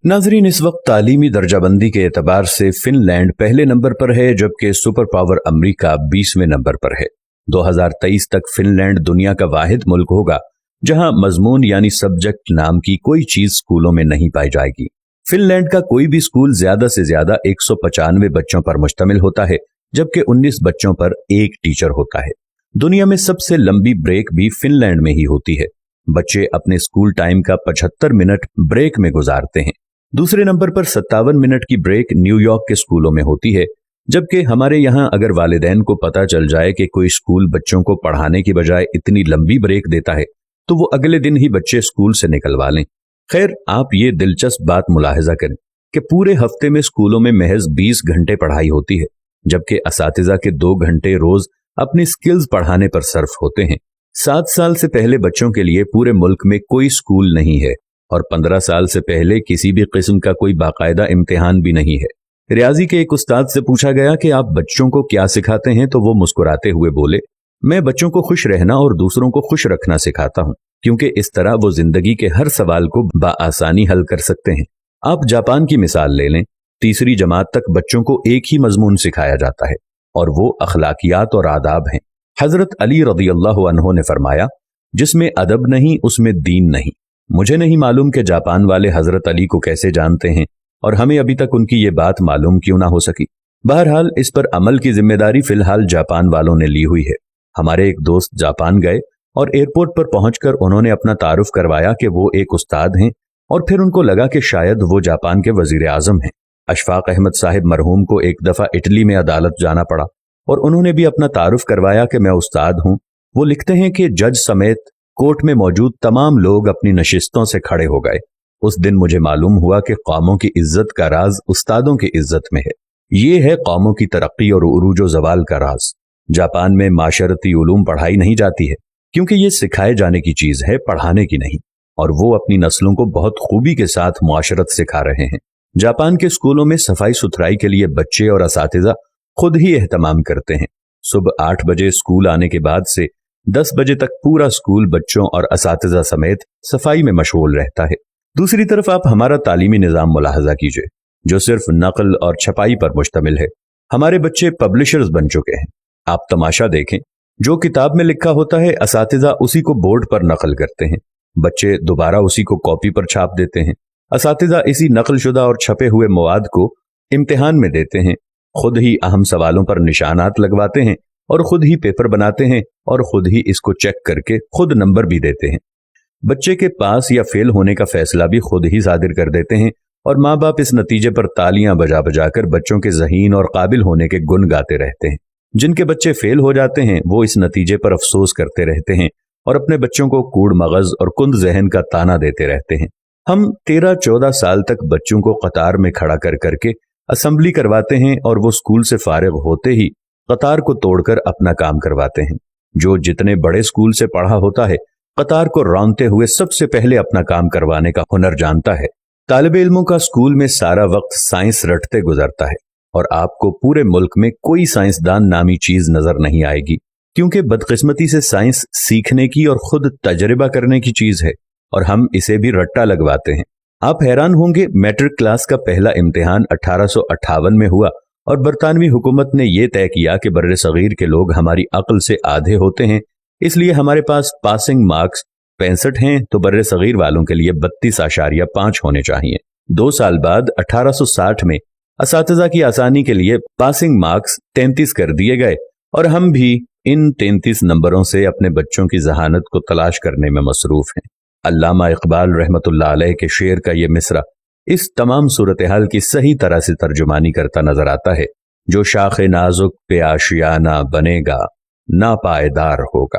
नाजरीन, इस वक्त तालीमी दर्जाबंदी के एतबार से फिनलैंड पहले नंबर पर है, जबकि सुपर पावर अमरीका 20वें नंबर पर है। 2023 तक फिनलैंड दुनिया का वाहिद मुल्क होगा जहां मजमून यानी सब्जेक्ट नाम की कोई चीज स्कूलों में नहीं पाई जाएगी। फिनलैंड का कोई भी स्कूल ज्यादा से ज्यादा 195 बच्चों पर मुश्तमिल होता है, जबकि 19 बच्चों पर एक टीचर होता है। दुनिया में सबसे लंबी ब्रेक भी फिनलैंड में ही होती है। बच्चे अपने स्कूल टाइम का 75 मिनट ब्रेक में गुजारते हैं। दूसरे नंबर पर 57 मिनट की ब्रेक न्यूयॉर्क के स्कूलों में होती है, जबकि हमारे यहाँ अगर वालिदैन को पता चल जाए कि कोई स्कूल बच्चों को पढ़ाने की बजाय इतनी लंबी ब्रेक देता है तो वो अगले दिन ही बच्चे स्कूल से निकलवा लें। खैर, आप ये दिलचस्प बात मुलाहिजा करें कि पूरे हफ्ते में स्कूलों में महज 20 घंटे पढ़ाई होती है, जबकि असातिज़ा के 2 घंटे रोज अपनी स्किल्स पढ़ाने पर सर्फ होते हैं। 7 साल से पहले बच्चों के लिए पूरे मुल्क में कोई स्कूल नहीं है और 15 साल से पहले किसी भी किस्म का कोई बाकायदा इम्तिहान भी नहीं है। रियाजी के एक उस्ताद से पूछा गया कि आप बच्चों को क्या सिखाते हैं, तो वो मुस्कुराते हुए बोले, मैं बच्चों को खुश रहना और दूसरों को खुश रखना सिखाता हूँ, क्योंकि इस तरह वो जिंदगी के हर सवाल को बाआसानी हल कर सकते हैं। आप जापान की मिसाल ले लें। 3री जमात तक बच्चों को एक ही मजमून सिखाया जाता है और वो अखलाकियात और आदाब हैं। हजरत अली रज़ियल्लाहु अन्हु ने फरमाया, जिसमें अदब नहीं उसमें दीन नहीं। मुझे नहीं मालूम कि जापान वाले हजरत अली को कैसे जानते हैं और हमें अभी तक उनकी ये बात मालूम क्यों ना हो सकी। बहरहाल, इस पर अमल की जिम्मेदारी फिलहाल जापान वालों ने ली हुई है। हमारे एक दोस्त जापान गए और एयरपोर्ट पर पहुंचकर उन्होंने अपना तारुफ करवाया कि वो एक उस्ताद हैं, और फिर उनको लगा कि शायद वो जापान के वजीर आजम हैं। अशफाक अहमद साहिब मरहूम को एक दफा इटली में अदालत जाना पड़ा और उन्होंने भी अपना तारुफ करवाया कि मैं उस्ताद हूं। वो लिखते हैं कि जज समेत कोर्ट में मौजूद तमाम लोग अपनी नशिस्तों से खड़े हो गए। उस दिन मुझे मालूम हुआ कि कौमों की इज्जत का राज उस्तादों की इज्जत में है। ये है कौमों की तरक्की और उरूज जवाल का राज। जापान में माशरती उलूम पढ़ाई नहीं जाती है, क्योंकि ये सिखाए जाने की चीज है, पढ़ाने की नहीं, और वो अपनी नस्लों को बहुत खूबी के साथ मुआशरत सिखा रहे हैं। जापान के स्कूलों में सफाई सुथराई के लिए बच्चे और असातिज़ा खुद ही एहतमाम करते हैं। सुबह 8 बजे स्कूल आने के बाद से 10 बजे तक पूरा स्कूल बच्चों और असातिज़ा समेत सफाई में मशगूल रहता है। दूसरी तरफ आप हमारा तालीमी निज़ाम मुलाहजा कीजिए, जो सिर्फ नकल और छपाई पर मुश्तमिल है। हमारे बच्चे पब्लिशर्स बन चुके हैं। आप तमाशा देखें, जो किताब में लिखा होता है असातिज़ा उसी को बोर्ड पर नकल करते हैं, बच्चे दोबारा उसी को कॉपी पर छाप देते हैं। असातिज़ा इसी नकलशुदा और छपे हुए मवाद को इम्तिहान में देते हैं, खुद ही अहम सवालों पर निशानात लगवाते हैं और खुद ही पेपर बनाते हैं और खुद ही इसको चेक करके खुद नंबर भी देते हैं। बच्चे के पास या फेल होने का फैसला भी खुद ही सादिर कर देते हैं और माँ बाप इस नतीजे पर तालियां बजा बजाकर बच्चों के ज़हीन और काबिल होने के गुण गाते रहते हैं। जिनके बच्चे फेल हो जाते हैं वो इस नतीजे पर अफसोस करते रहते हैं और अपने बच्चों को कूड़ मगज और कुंद जहन का ताना देते रहते हैं। हम 13-14 साल तक बच्चों को कतार में खड़ा कर करके असेंबली करवाते हैं और वो स्कूल से फारिग होते ही कतार को तोड़कर अपना काम करवाते हैं। जो जितने बड़े स्कूल से पढ़ा होता है, कतार को रौंदते हुए सबसे पहले अपना काम करवाने का हुनर जानता है। तालिबे इल्मों का स्कूल में सारा वक्त साइंस रटते गुजरता है और आपको पूरे मुल्क में कोई साइंसदान नामी चीज नजर नहीं आएगी, क्योंकि बदकिस्मती से साइंस सीखने की और खुद तजर्बा करने की चीज है और हम इसे भी रट्टा लगवाते हैं। आप हैरान होंगे, मैट्रिक क्लास का पहला इम्तिहान 1858 में हुआ और बरतानवी हुकूमत ने यह तय किया कि बर्रे सगीर के लोग हमारी अक्ल से आधे होते हैं, इसलिए हमारे पास पासिंग मार्क्स 65 हैं तो बर्रे सगीर वालों के लिए 32.5 होने चाहिए। 2 साल बाद 1860 में असातिज़ा की आसानी के लिए पासिंग मार्क्स 33 कर दिए गए और हम भी इन 33 नंबरों से अपने बच्चों की जहानत को तलाश करने में मसरूफ हैं। अल्लामा इकबाल रहमतुल्लाह अलैह के शेर का ये मिसरा इस तमाम सूरत हाल की सही तरह से तर्जुमानी करता नजर आता है। जो शाख नाजुक पे आशियाना बनेगा, ना पायदार होगा।